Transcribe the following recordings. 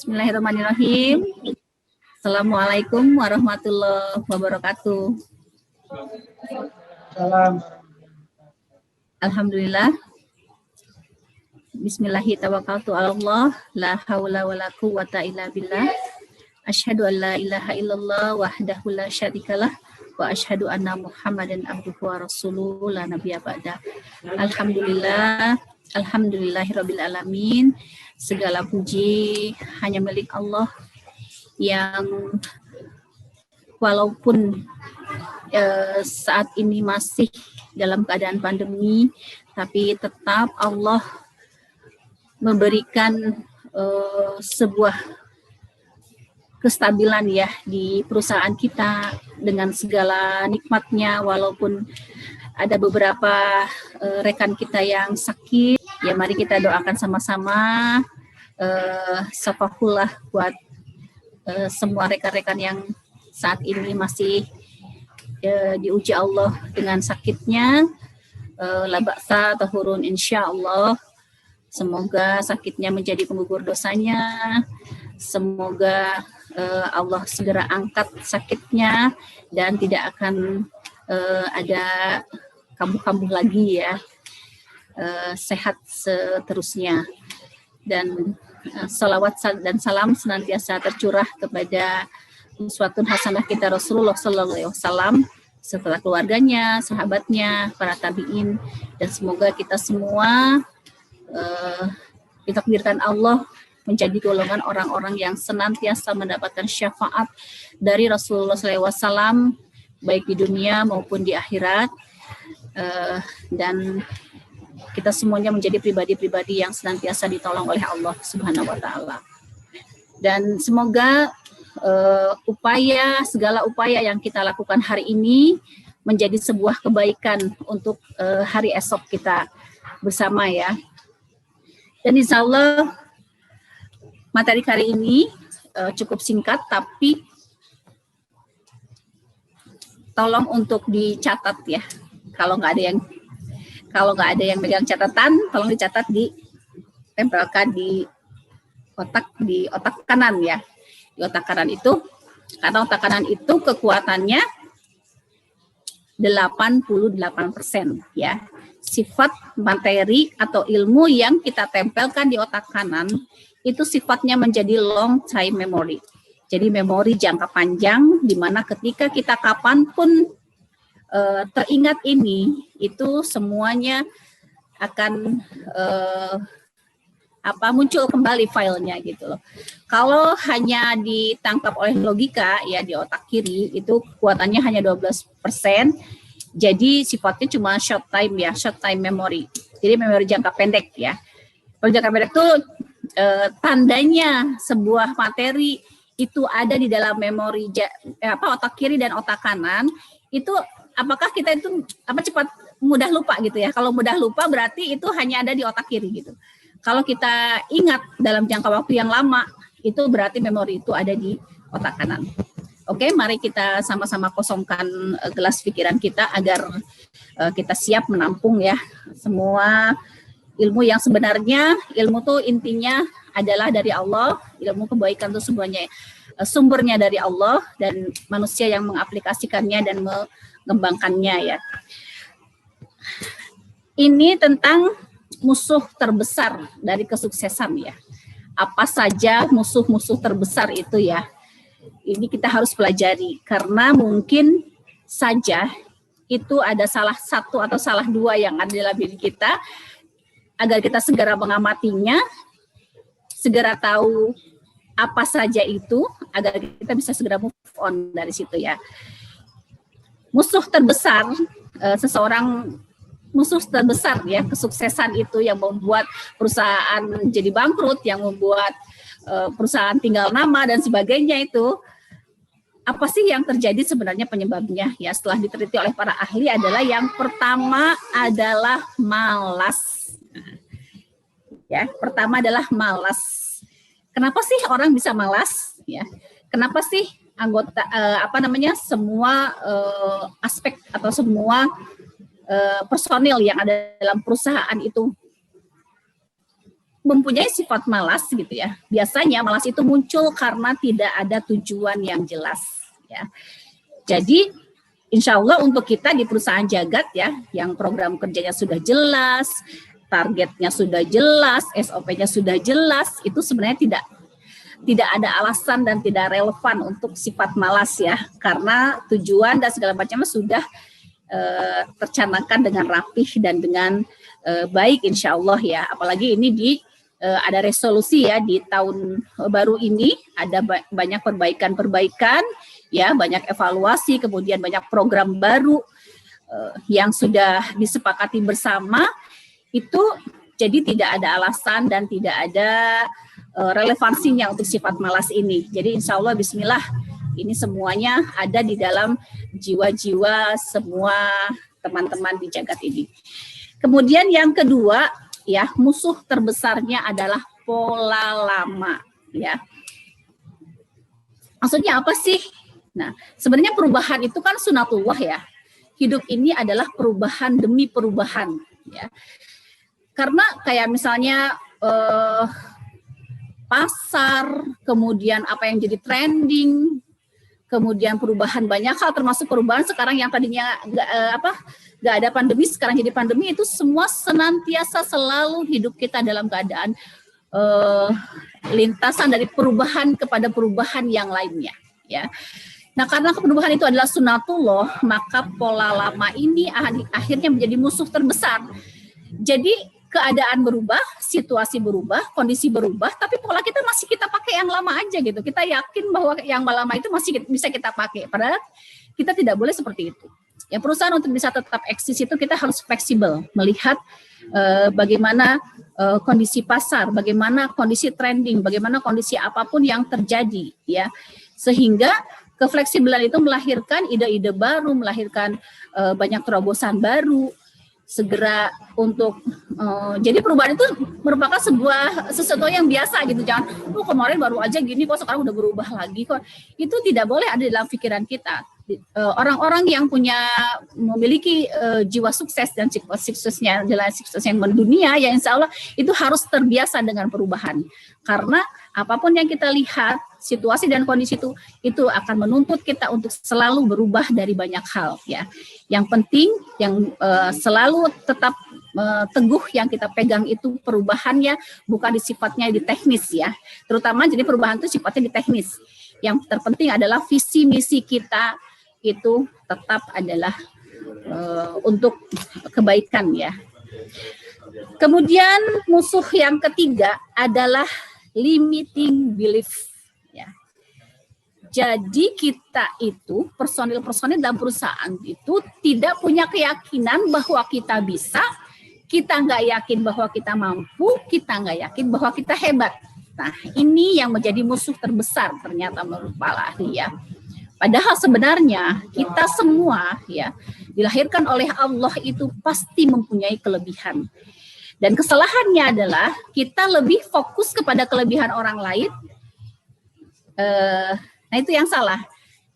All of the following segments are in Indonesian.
Bismillahirrahmanirrahim. Assalamualaikum warahmatullahi wabarakatuh. Salam. Alhamdulillah. Bismillahirrahmanirrahim. La haula wa la quwwata illa billah. Asyhadu an la ilaha illallah wahdahu la syarikalah wa asyhadu anna Muhammadan abduhu wa rasuluhu la nabiyya ba'da. Alhamdulillah, alhamdulillahirabbil alamin. Segala puji hanya milik Allah yang walaupun saat ini masih dalam keadaan pandemi, tapi tetap Allah memberikan sebuah kestabilan ya di perusahaan kita dengan segala nikmatnya, walaupun ada beberapa rekan kita yang sakit. Ya mari kita doakan sama-sama syafahullah buat semua rekan-rekan yang saat ini masih diuji Allah dengan sakitnya. La ba'sa tahurun insyaallah. Semoga sakitnya menjadi penggugur dosanya. Semoga Allah segera angkat sakitnya dan tidak akan ada kambuh-kambuh lagi ya. Sehat seterusnya. Dan salawat dan salam senantiasa tercurah kepada uswatun hasanah kita Rasulullah sallallahu alaihi wasallam serta keluarganya, sahabatnya, para tabi'in, dan semoga kita semua ditakdirkan Allah menjadi golongan orang-orang yang senantiasa mendapatkan syafaat dari Rasulullah sallallahu alaihi wasallam baik di dunia maupun di akhirat, dan kita semuanya menjadi pribadi-pribadi yang senantiasa ditolong oleh Allah Subhanahu wa taala. Dan semoga segala upaya yang kita lakukan hari ini menjadi sebuah kebaikan untuk hari esok kita bersama ya. Dan insya Allah materi kali ini cukup singkat, tapi tolong untuk dicatat ya. Kalau nggak ada yang megang catatan, tolong dicatat, ditempelkan di otak kanan ya. Di otak kanan itu, karena otak kanan itu kekuatannya 88% ya. Sifat materi atau ilmu yang kita tempelkan di otak kanan itu sifatnya menjadi long time memory. Jadi memori jangka panjang, di mana ketika kita kapanpun teringat ini, itu semuanya akan muncul kembali filenya gitu loh. Kalau hanya ditangkap oleh logika ya di otak kiri itu kekuatannya hanya 12%. Jadi sifatnya cuma short time memory. Jadi memori jangka pendek ya. Kalau jangka pendek itu tandanya sebuah materi itu ada di dalam memori otak kiri dan otak kanan itu. Apakah kita itu cepat mudah lupa gitu ya? Kalau mudah lupa berarti itu hanya ada di otak kiri gitu. Kalau kita ingat dalam jangka waktu yang lama, itu berarti memori itu ada di otak kanan. Oke, mari kita sama-sama kosongkan gelas pikiran kita agar kita siap menampung ya semua ilmu yang sebenarnya. Ilmu tuh intinya adalah dari Allah. Ilmu kebaikan itu semuanya sumbernya dari Allah, dan manusia yang mengaplikasikannya dan mengembangkannya ya. Ini tentang musuh terbesar dari kesuksesan ya. Apa saja musuh-musuh terbesar itu ya. Ini kita harus pelajari karena mungkin saja itu ada salah satu atau salah dua yang ada dalam diri kita, agar kita segera mengamatinya, segera tahu apa saja itu, agar kita bisa segera move on dari situ ya. Musuh terbesar musuh terbesar ya kesuksesan itu yang membuat perusahaan jadi bangkrut, yang membuat perusahaan tinggal nama dan sebagainya itu. Apa sih yang terjadi sebenarnya penyebabnya ya? Setelah diteliti oleh para ahli adalah yang pertama adalah malas. Ya, pertama adalah malas. Kenapa sih orang bisa malas ya? Kenapa sih semua aspek atau semua personil yang ada dalam perusahaan itu mempunyai sifat malas gitu ya. Biasanya malas itu muncul karena tidak ada tujuan yang jelas ya. Jadi insya Allah untuk kita di perusahaan Jagat ya, yang program kerjanya sudah jelas, targetnya sudah jelas, SOP-nya sudah jelas, itu sebenarnya tidak ada alasan dan tidak relevan untuk sifat malas ya, karena tujuan dan segala macamnya sudah tercanangkan dengan rapih dan dengan baik insya Allah ya. Apalagi ini ada resolusi ya di tahun baru ini, ada banyak perbaikan ya, banyak evaluasi, kemudian banyak program baru yang sudah disepakati bersama itu, jadi tidak ada alasan dan tidak ada relevansinya untuk sifat malas ini. Jadi insya Allah bismillah, ini semuanya ada di dalam jiwa-jiwa semua teman-teman di Jagat ini. Kemudian yang kedua ya, musuh terbesarnya adalah pola lama ya. Maksudnya apa sih? Nah, sebenarnya perubahan itu kan sunatullah ya. Hidup ini adalah perubahan demi perubahan ya. Karena kayak misalnya pasar, kemudian apa yang jadi trending, kemudian perubahan banyak hal, termasuk perubahan sekarang yang tadinya nggak ada pandemi, sekarang jadi pandemi, itu semua senantiasa selalu hidup kita dalam keadaan lintasan dari perubahan kepada perubahan yang lainnya ya. Nah, karena perubahan itu adalah sunatullah, maka pola lama ini akhirnya menjadi musuh terbesar. Jadi keadaan berubah, situasi berubah, kondisi berubah, tapi pola kita masih kita pakai yang lama aja gitu. Kita yakin bahwa yang lama itu masih bisa kita pakai, padahal kita tidak boleh seperti itu. Ya, perusahaan untuk bisa tetap eksis itu kita harus fleksibel, melihat bagaimana kondisi pasar, bagaimana kondisi trending, bagaimana kondisi apapun yang terjadi ya. Sehingga kefleksibelan itu melahirkan ide-ide baru, melahirkan banyak terobosan baru, segera untuk jadi perubahan itu merupakan sesuatu yang biasa gitu. Jangan kemarin baru aja gini kok sekarang udah berubah lagi kok. Itu tidak boleh ada dalam pikiran kita. Orang-orang yang memiliki jiwa sukses dan suksesnya adalah sukses yang mendunia ya, insya Allah itu harus terbiasa dengan perubahan. Karena apapun yang kita lihat, situasi dan kondisi itu akan menuntut kita untuk selalu berubah dari banyak hal ya. Yang penting yang selalu tetap teguh yang kita pegang itu perubahannya bukan di sifatnya di teknis ya. Terutama jadi perubahan itu sifatnya di teknis. Yang terpenting adalah visi misi kita itu tetap adalah untuk kebaikan ya. Kemudian musuh yang ketiga adalah limiting belief ya. Jadi kita itu personil-personil dalam perusahaan itu tidak punya keyakinan bahwa kita bisa, kita nggak yakin bahwa kita mampu, kita nggak yakin bahwa kita hebat. Nah, ini yang menjadi musuh terbesar ternyata menurut para ahli ya. Padahal sebenarnya kita semua ya dilahirkan oleh Allah itu pasti mempunyai kelebihan. Dan kesalahannya adalah kita lebih fokus kepada kelebihan orang lain. Nah itu yang salah.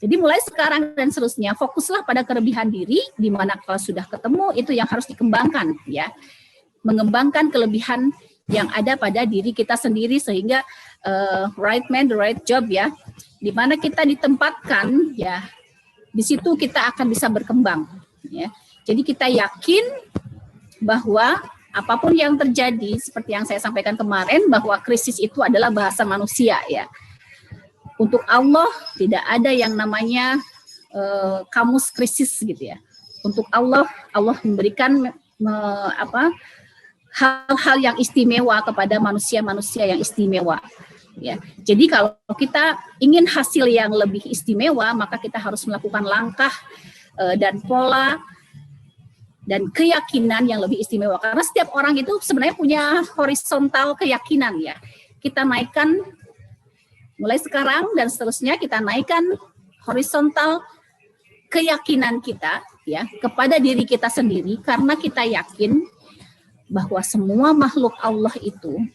Jadi mulai sekarang dan seterusnya fokuslah pada kelebihan diri, di mana kalau sudah ketemu itu yang harus dikembangkan ya. Mengembangkan kelebihan yang ada pada diri kita sendiri sehingga right man the right job ya. Di mana kita ditempatkan ya, di situ kita akan bisa berkembang ya. Jadi kita yakin bahwa apapun yang terjadi, seperti yang saya sampaikan kemarin, bahwa krisis itu adalah bahasa manusia ya. Untuk Allah tidak ada yang namanya kamus krisis gitu ya. Untuk Allah memberikan hal-hal yang istimewa kepada manusia-manusia yang istimewa. Ya, jadi kalau kita ingin hasil yang lebih istimewa, maka kita harus melakukan langkah dan pola dan keyakinan yang lebih istimewa. Karena setiap orang itu sebenarnya punya horizontal keyakinan ya. Kita naikkan mulai sekarang dan seterusnya, kita naikkan horizontal keyakinan kita ya kepada diri kita sendiri, karena kita yakin bahwa semua makhluk Allah itu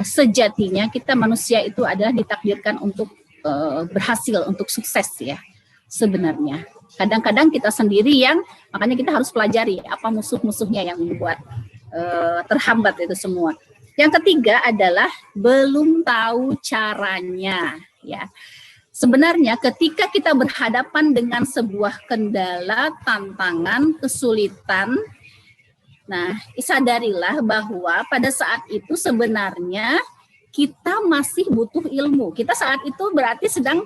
sejatinya kita manusia itu adalah ditakdirkan untuk berhasil, untuk sukses ya sebenarnya. Kadang-kadang kita sendiri yang, makanya kita harus pelajari apa musuh-musuhnya yang membuat terhambat itu semua. Yang ketiga adalah belum tahu caranya, ya. Sebenarnya ketika kita berhadapan dengan sebuah kendala, tantangan, kesulitan, nah sadarilah bahwa pada saat itu sebenarnya kita masih butuh ilmu. Kita saat itu berarti sedang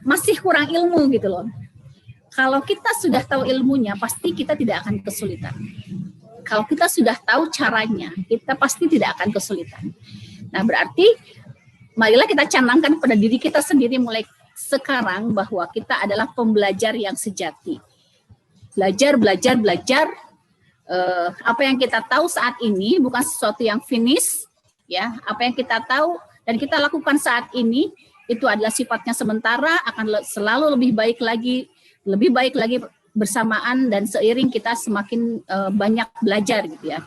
masih kurang ilmu gitu loh. Kalau kita sudah tahu ilmunya, pasti kita tidak akan kesulitan. Kalau kita sudah tahu caranya, kita pasti tidak akan kesulitan. Nah, berarti marilah kita canangkan pada diri kita sendiri mulai sekarang bahwa kita adalah pembelajar yang sejati. Belajar, belajar, belajar. Apa yang kita tahu saat ini bukan sesuatu yang finish, ya. Apa yang kita tahu dan kita lakukan saat ini itu adalah sifatnya sementara, akan selalu lebih baik lagi bersamaan dan seiring kita semakin banyak belajar gitu ya.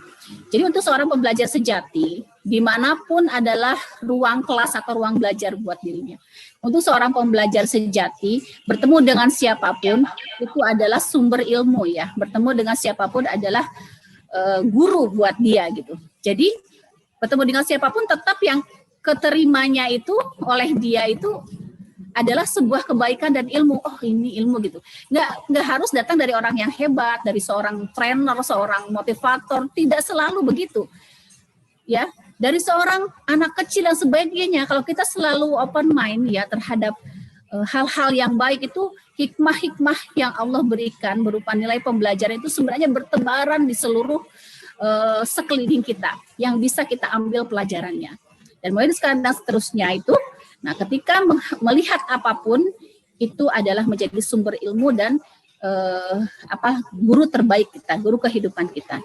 Jadi untuk seorang pembelajar sejati, dimanapun adalah ruang kelas atau ruang belajar buat dirinya. Untuk seorang pembelajar sejati, bertemu dengan siapapun itu adalah sumber ilmu ya. Bertemu dengan siapapun adalah guru buat dia gitu. Jadi bertemu dengan siapapun tetap yang keterimanya itu oleh dia itu adalah sebuah kebaikan dan ilmu. Oh, ini ilmu gitu. Nggak harus datang dari orang yang hebat, dari seorang trainer, seorang motivator. Tidak selalu begitu. Ya, dari seorang anak kecil dan sebagainya. Kalau kita selalu open mind ya terhadap hal-hal yang baik itu, hikmah-hikmah yang Allah berikan berupa nilai pembelajaran itu sebenarnya bertebaran di seluruh sekeliling kita yang bisa kita ambil pelajarannya. Dan mulai sekarang dan seterusnya itu, nah ketika melihat apapun itu adalah menjadi sumber ilmu dan guru terbaik kita, guru kehidupan kita.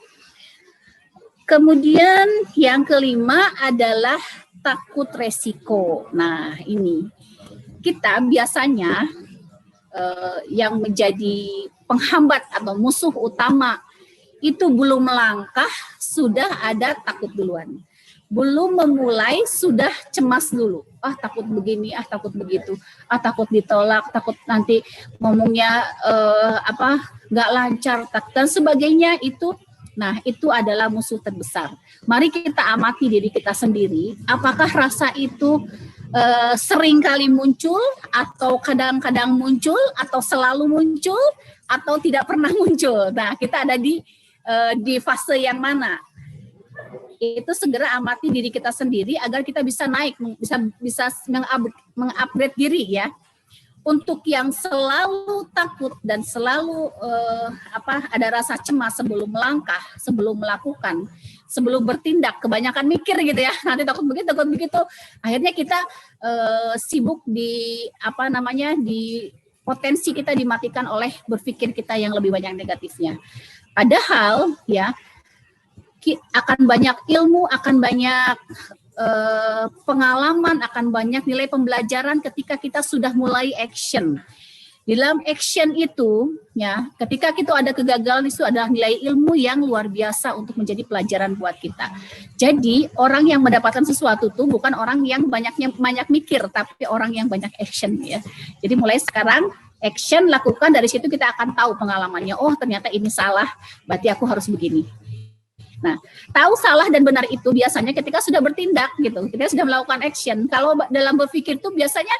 Kemudian yang kelima adalah takut resiko. Nah ini kita biasanya yang menjadi penghambat atau musuh utama itu belum melangkah sudah ada takut duluan. Belum memulai sudah cemas dulu. Ah takut begini, ah takut begitu, ah takut ditolak, takut nanti ngomongnya nggak lancar dan sebagainya itu. Nah itu adalah musuh terbesar. Mari kita amati diri kita sendiri. Apakah rasa itu sering kali muncul atau kadang-kadang muncul atau selalu muncul atau tidak pernah muncul. Nah kita ada di fase yang mana? Itu segera amati diri kita sendiri agar kita bisa naik, bisa mengupgrade diri ya. Untuk yang selalu takut dan selalu ada rasa cemas sebelum melangkah, sebelum melakukan, sebelum bertindak, kebanyakan mikir gitu ya. Nanti takut begitu. Akhirnya kita sibuk di di potensi kita dimatikan oleh berpikir kita yang lebih banyak negatifnya. Padahal ya akan banyak ilmu, akan banyak pengalaman, akan banyak nilai pembelajaran ketika kita sudah mulai action. Di dalam action itu, ya, ketika kita ada kegagalan itu adalah nilai ilmu yang luar biasa untuk menjadi pelajaran buat kita. Jadi orang yang mendapatkan sesuatu itu bukan orang yang banyak mikir, tapi orang yang banyak action ya. Jadi mulai sekarang action lakukan, dari situ kita akan tahu pengalamannya. Oh ternyata ini salah, berarti aku harus begini. Nah, tahu salah dan benar itu biasanya ketika sudah bertindak gitu, kita sudah melakukan action. Kalau dalam berpikir itu biasanya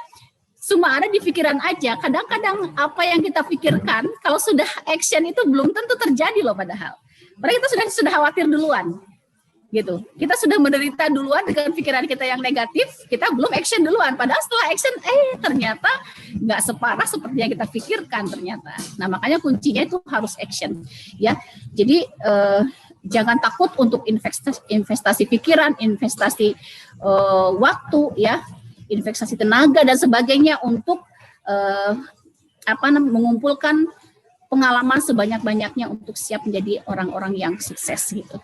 cuma ada di pikiran aja. Kadang-kadang apa yang kita pikirkan kalau sudah action itu belum tentu terjadi loh padahal. Padahal kita sudah khawatir duluan. Gitu. Kita sudah menderita duluan dengan pikiran kita yang negatif, kita belum action duluan. Padahal setelah action ternyata nggak separah seperti yang kita pikirkan ternyata. Nah, makanya kuncinya itu harus action ya. Jadi jangan takut untuk investasi pikiran, investasi waktu, ya, investasi tenaga dan sebagainya untuk mengumpulkan pengalaman sebanyak-banyaknya untuk siap menjadi orang-orang yang sukses gitu.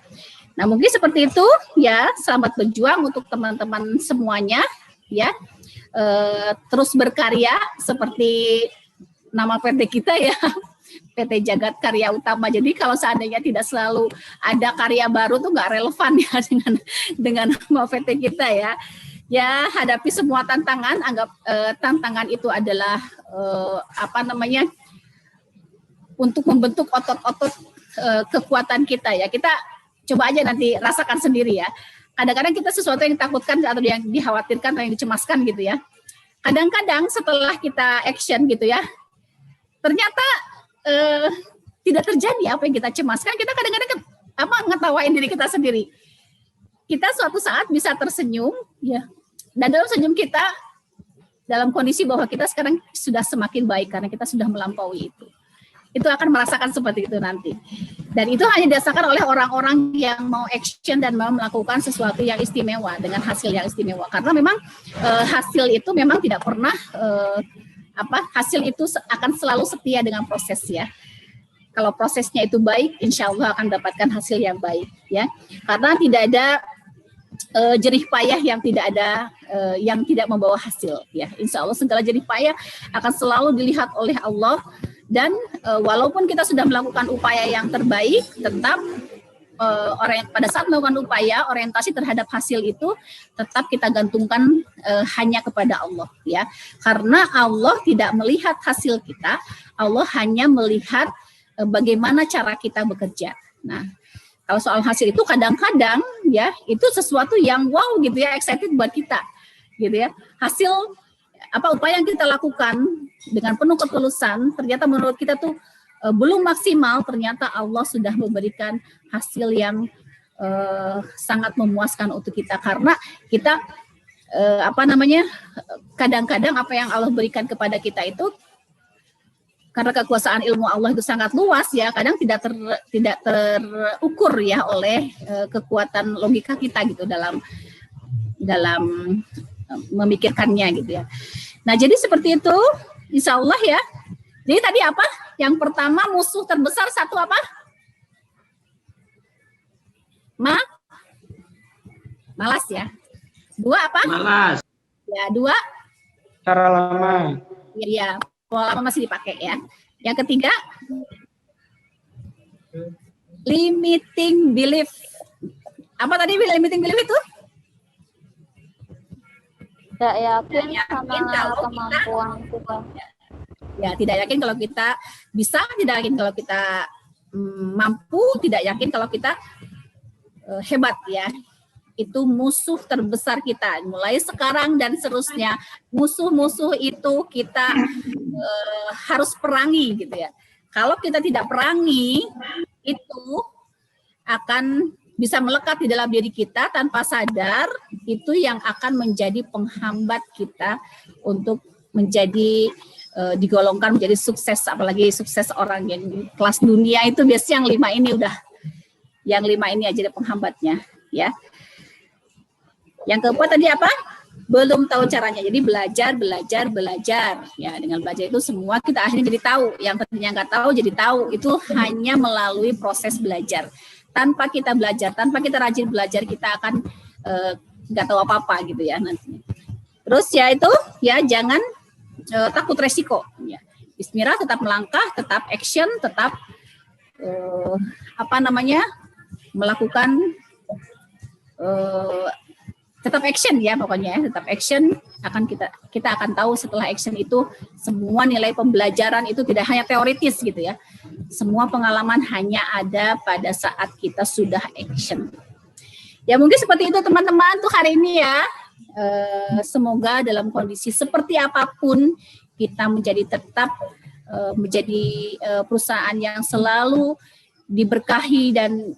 Nah mungkin seperti itu ya. Selamat berjuang untuk teman-teman semuanya ya. Terus berkarya seperti nama PT kita ya. PT Jagat Karya Utama. Jadi kalau seandainya tidak selalu ada karya baru tuh nggak relevan ya dengan nama PT kita ya. Ya hadapi semua tantangan. Anggap tantangan itu adalah untuk membentuk otot-otot kekuatan kita ya. Kita coba aja nanti rasakan sendiri ya. kadang-kadang kita sesuatu yang ditakutkan atau yang dikhawatirkan atau yang dicemaskan gitu ya. Kadang-kadang setelah kita action gitu ya, ternyata tidak terjadi apa yang kita cemaskan. Kita kadang-kadang ngetawain diri kita sendiri. Kita suatu saat bisa tersenyum ya, dan dalam senyum kita dalam kondisi bahwa kita sekarang sudah semakin baik karena kita sudah melampaui itu. Itu akan merasakan seperti itu nanti. Dan itu hanya dirasakan oleh orang-orang yang mau action dan mau melakukan sesuatu yang istimewa dengan hasil yang istimewa. Karena memang hasil itu memang tidak pernah hasil itu akan selalu setia dengan proses ya. Kalau prosesnya itu baik, insya Allah akan mendapatkan hasil yang baik ya. Karena tidak ada jerih payah yang tidak membawa hasil ya. Insya Allah segala jerih payah akan selalu dilihat oleh Allah. Dan walaupun kita sudah melakukan upaya yang terbaik, tetap pada saat melakukan upaya, orientasi terhadap hasil itu tetap kita gantungkan hanya kepada Allah ya. Karena Allah tidak melihat hasil kita, Allah hanya melihat bagaimana cara kita bekerja. Nah, kalau soal hasil itu kadang-kadang ya itu sesuatu yang wow gitu ya, excited buat kita gitu ya. Hasil upaya yang kita lakukan dengan penuh ketulusan, ternyata menurut kita tuh belum maksimal, ternyata Allah sudah memberikan hasil yang sangat memuaskan untuk kita. Karena kita kadang-kadang apa yang Allah berikan kepada kita itu, karena kekuasaan ilmu Allah itu sangat luas ya, kadang tidak terukur ya oleh kekuatan logika kita gitu dalam memikirkannya gitu ya. Nah jadi seperti itu, insya Allah ya. Jadi tadi apa? Yang pertama musuh terbesar satu apa? Malas ya. Dua apa? Malas. Ya, dua. Cara lama. Iya, pola lama masih dipakai ya. Yang ketiga, limiting belief. Apa tadi limiting belief itu? Tidak yakin sama kemampuan kita. Ya, tidak yakin kalau kita bisa, tidak yakin kalau kita mampu, tidak yakin kalau kita hebat ya. Itu musuh terbesar kita. Mulai sekarang dan seterusnya, musuh-musuh itu kita harus perangi gitu ya. Kalau kita tidak perangi, itu akan bisa melekat di dalam diri kita tanpa sadar, itu yang akan menjadi penghambat kita untuk menjadi digolongkan menjadi sukses, apalagi sukses orang yang kelas dunia itu biasanya yang 5 ini aja penghambatnya ya. Yang keempat tadi apa? Belum tahu caranya. Jadi belajar ya. Dengan belajar itu semua kita akhirnya jadi tahu. Yang tadinya nggak tahu jadi tahu. Itu hanya melalui proses belajar. Tanpa kita belajar, tanpa kita rajin belajar, kita akan nggak tahu apa-apa gitu ya nanti. Terus ya itu ya jangan takut resiko. Ya. Bismillah, tetap melangkah, tetap action, tetap melakukan tetap action ya pokoknya ya. Tetap action, kita akan tahu setelah action itu semua nilai pembelajaran itu tidak hanya teoritis gitu ya. Semua pengalaman hanya ada pada saat kita sudah action. Ya mungkin seperti itu teman-teman untuk hari ini ya. Semoga dalam kondisi seperti apapun kita tetap menjadi perusahaan yang selalu diberkahi dan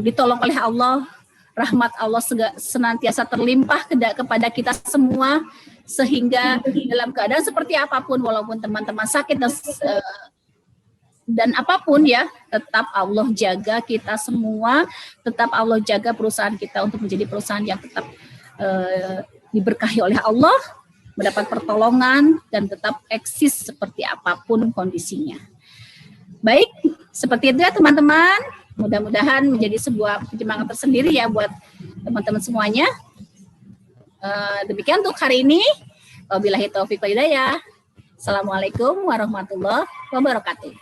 ditolong oleh Allah. Rahmat Allah senantiasa terlimpah kepada kita semua, sehingga dalam keadaan seperti apapun, walaupun teman-teman sakit dan apapun ya, tetap Allah jaga kita semua, tetap Allah jaga perusahaan kita untuk menjadi perusahaan yang tetap diberkahi oleh Allah, mendapat pertolongan, dan tetap eksis seperti apapun kondisinya. Baik, seperti itu ya teman-teman. Mudah-mudahan menjadi sebuah penyemangat tersendiri ya buat teman-teman semuanya. Demikian untuk hari ini. Wabillahi taufiq wal hidayah. Assalamualaikum warahmatullahi wabarakatuh.